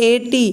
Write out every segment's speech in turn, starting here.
80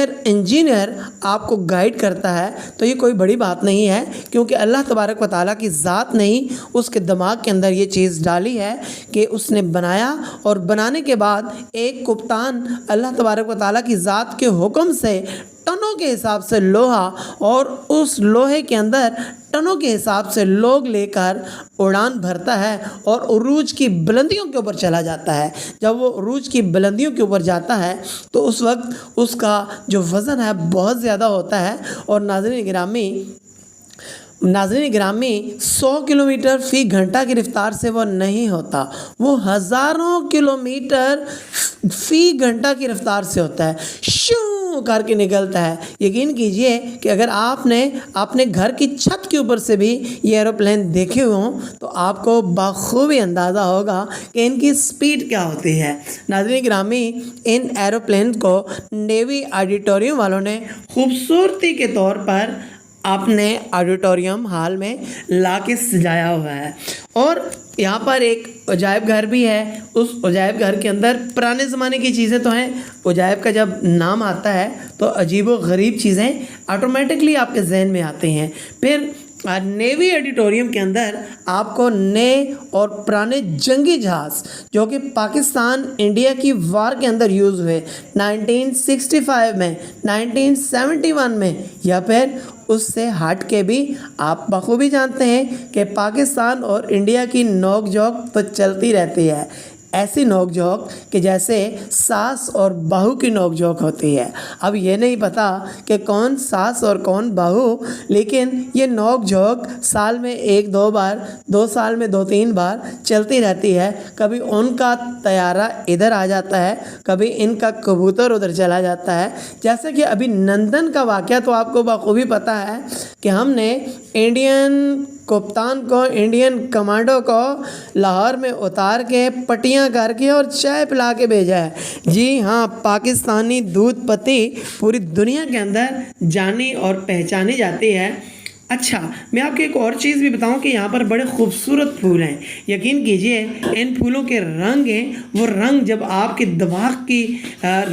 year engineer آپ کو guide کرتا ہے تو یہ کوئی بڑی بات نہیں ہے، کیونکہ اللہ تبارک و تعالیٰ کی ذات نے ہی اس کے دماغ کے اندر یہ چیز ڈالی ہے کہ اس نے بنایا، اور بنانے کے بعد ایک کپتان اللہ تبارک و تعالیٰ کی ذات کے حکم سے ٹنوں کے حساب سے لوہا، اور اس لوہے کے اندر ٹنوں کے حساب سے لوگ لے کر اڑان بھرتا ہے اور عروج کی بلندیوں کے اوپر چلا جاتا ہے۔ جب وہ عروج کی بلندیوں کے اوپر جاتا ہے تو اس وقت اس کا جو وزن ہے بہت زیادہ ہوتا ہے، اور ناظرین گرامی 100 کلومیٹر فی گھنٹہ کی رفتار سے وہ نہیں ہوتا، وہ ہزاروں کلومیٹر فی گھنٹہ کی رفتار سے ہوتا ہے، شو کر کے نکلتا ہے۔ یقین کیجئے کہ اگر آپ نے اپنے گھر کی چھت کے اوپر سے بھی یہ ایروپلین دیکھے ہوں تو آپ کو بخوبی اندازہ ہوگا کہ ان کی سپیڈ کیا ہوتی ہے۔ ناظرین گرامی، ان ایروپلین کو نیوی آڈیٹوریم والوں نے خوبصورتی کے طور پر اپنے آڈیٹوریم ہال میں لا کے سجایا ہوا ہے، اور یہاں پر ایک عجائب گھر بھی ہے۔ اس عجائب گھر کے اندر پرانے زمانے کی چیزیں تو ہیں، عجائب کا جب نام آتا ہے تو عجیب و غریب چیزیں آٹومیٹکلی آپ کے ذہن میں آتے ہیں۔ پھر نیوی آڈیٹوریم کے اندر آپ کو نئے اور پرانے جنگی جہاز جو کہ پاکستان انڈیا کی وار کے اندر یوز ہوئے 1965 میں، 1971 میں، یا پھر اس سے ہٹ کے بھی آپ بخوبی جانتے ہیں کہ پاکستان اور انڈیا کی نوک جھوک تو چلتی رہتی ہے، ایسی نوک جھوک کہ جیسے ساس اور بہو کی نوک جھوک ہوتی ہے۔ اب یہ نہیں پتہ کہ کون ساس اور کون بہو، لیکن یہ نوک جھوک سال میں 1-2 بار، 2 سال میں 2-3 بار چلتی رہتی ہے۔ کبھی ان کا طیارہ ادھر آ جاتا ہے، کبھی ان کا کبوتر ادھر چلا جاتا ہے۔ جیسے کہ ابھی نندن کا واقعہ تو آپ کو بخوبی پتہ ہے کہ ہم نے انڈین کپتان کو، انڈین کمانڈو کو لاہور میں اتار کے پٹیاں کر کے اور چائے پلا کے بھیجا ہے۔ جی ہاں، پاکستانی دودھ پتی پوری دنیا کے اندر جانی اور پہچانی جاتی ہے۔ اچھا، میں آپ کو ایک اور چیز بھی بتاؤں کہ یہاں پر بڑے خوبصورت پھول ہیں۔ یقین کیجئے ان پھولوں کے رنگ ہیں، وہ رنگ جب آپ کے دماغ کی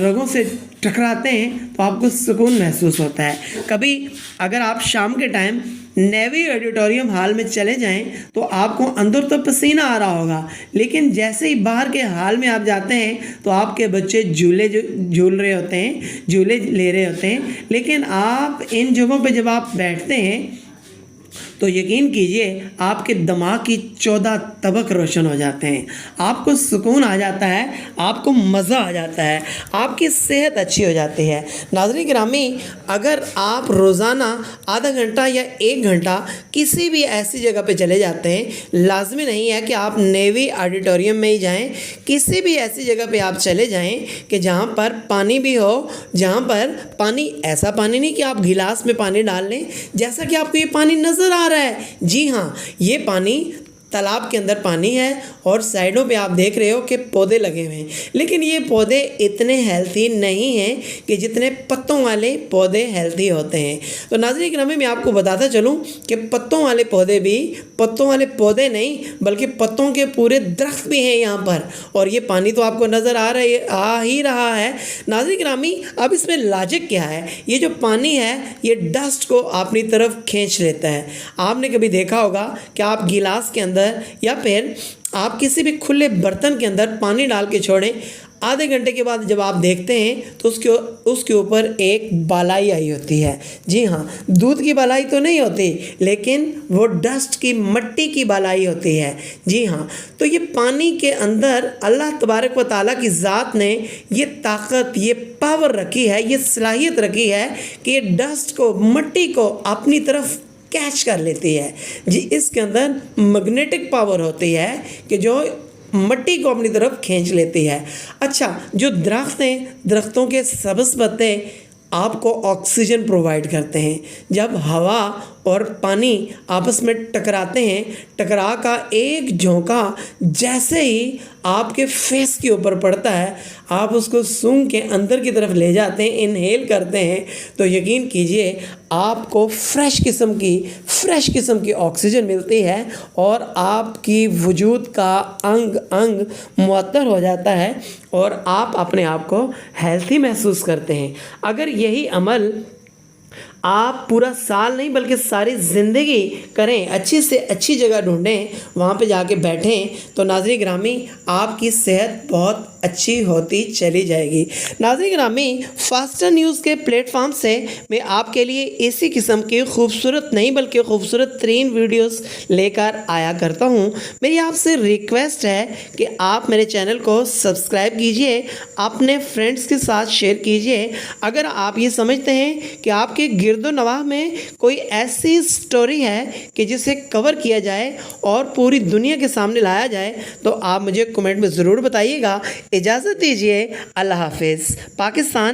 رگوں سے ٹکراتے ہیں تو آپ کو سکون محسوس ہوتا ہے۔ کبھی اگر آپ شام کے ٹائم نیوی آڈیٹوریم ہال میں چلے جائیں تو آپ کو اندر تو پسینہ آ رہا ہوگا، لیکن جیسے ہی باہر کے ہال میں آپ جاتے ہیں تو آپ کے بچے جھول رہے ہوتے ہیں، جھولے لے رہے ہوتے ہیں، لیکن آپ ان جگہوں پہ جب آپ بیٹھتے ہیں تو یقین کیجئے آپ کے دماغ کی 14 طبق روشن ہو جاتے ہیں، آپ کو سکون آ جاتا ہے، آپ کو مزہ آ جاتا ہے، آپ کی صحت اچھی ہو جاتی ہے۔ ناظرین گرامی، اگر آپ روزانہ آدھا گھنٹہ یا 1 گھنٹہ کسی بھی ایسی جگہ پہ چلے جاتے ہیں، لازمی نہیں ہے کہ آپ نیوی آڈیٹوریم میں ہی جائیں، کسی بھی ایسی جگہ پہ آپ چلے جائیں کہ جہاں پر پانی بھی ہو، جہاں پر پانی، ایسا پانی نہیں کہ آپ گلاس میں پانی ڈال لیں جیسا کہ آپ کو یہ پانی نظر آ رہا ہے۔ جی ہاں، یہ پانی تالاب کے اندر پانی ہے، اور سائڈوں پہ آپ دیکھ رہے ہو کہ پودے لگے ہوئے ہیں، لیکن یہ پودے اتنے ہیلتھی نہیں ہیں کہ جتنے پتوں والے پودے ہیلتھی ہوتے ہیں۔ تو ناظرین گرامی، میں آپ کو بتاتا چلوں کہ پتوں والے پودے بھی پتوں والے پودے نہیں بلکہ پتوں کے پورے درخت بھی ہیں یہاں پر، اور یہ پانی تو آپ کو نظر آ ہی رہا ہے۔ ناظرین گرامی، اب اس میں لاجک کیا ہے؟ یہ جو پانی ہے یہ ڈسٹ کو اپنی طرف کھینچ لیتا ہے۔ آپ نے کبھی دیکھا ہوگا کہ آپ گلاس کے اندر یا پھر آپ کسی بھی کھلے برتن کے اندر پانی ڈال کے چھوڑیں، آدھے گھنٹے کے بعد جب آپ دیکھتے ہیں تو اس کے اوپر ایک بالائی آئی ہوتی ہے۔ جی ہاں، دودھ کی بالائی تو نہیں ہوتی، لیکن وہ ڈسٹ کی، مٹی کی بالائی ہوتی ہے۔ جی ہاں، تو یہ پانی کے اندر اللہ تبارک و تعالیٰ کی ذات نے یہ طاقت، یہ پاور رکھی ہے، یہ صلاحیت رکھی ہے کہ یہ ڈسٹ کو، مٹی کو اپنی طرف کیچ کر لیتی ہے۔ جی، اس کے اندر میگنیٹک پاور ہوتی ہے کہ جو مٹی کو اپنی طرف کھینچ لیتی ہے۔ اچھا، جو درخت ہیں، درختوں کے سبز پتے آپ کو آکسیجن پرووائڈ کرتے ہیں۔ جب ہوا اور پانی آپس میں ٹکراتے ہیں، ٹکرا کا ایک جھونکا جیسے ہی آپ کے فیس کے اوپر پڑتا ہے، آپ اس کو سونگھ کے اندر کی طرف لے جاتے ہیں، انہیل کرتے ہیں، تو یقین کیجئے آپ کو فریش قسم کی آکسیجن ملتی ہے اور آپ کی وجود کا انگ انگ معطر ہو جاتا ہے اور آپ اپنے آپ کو ہیلتھی محسوس کرتے ہیں۔ اگر یہی عمل آپ پورا سال نہیں بلکہ ساری زندگی کریں، اچھی سے اچھی جگہ ڈھونڈیں، وہاں پہ جا کے بیٹھیں، تو ناظرین گرامی آپ کی صحت بہت اچھی ہوتی چلی جائے گی۔ ناظرین گرامی، فاسٹر نیوز کے پلیٹ فارم سے میں آپ کے لیے اسی قسم کی خوبصورت نہیں بلکہ خوبصورت ترین ویڈیوز لے کر آیا کرتا ہوں۔ میری آپ سے ریکویسٹ ہے کہ آپ میرے چینل کو سبسکرائب کیجئے، اپنے فرینڈز کے ساتھ شیئر کیجئے۔ اگر آپ یہ سمجھتے ہیں کہ آپ کے گرد و نواح میں کوئی ایسی سٹوری ہے کہ جسے کور کیا جائے اور پوری دنیا کے سامنے لایا جائے تو آپ مجھے کمنٹ میں ضرور بتائیے گا۔ اجازت دیجیے، اللہ حافظ۔ پاکستان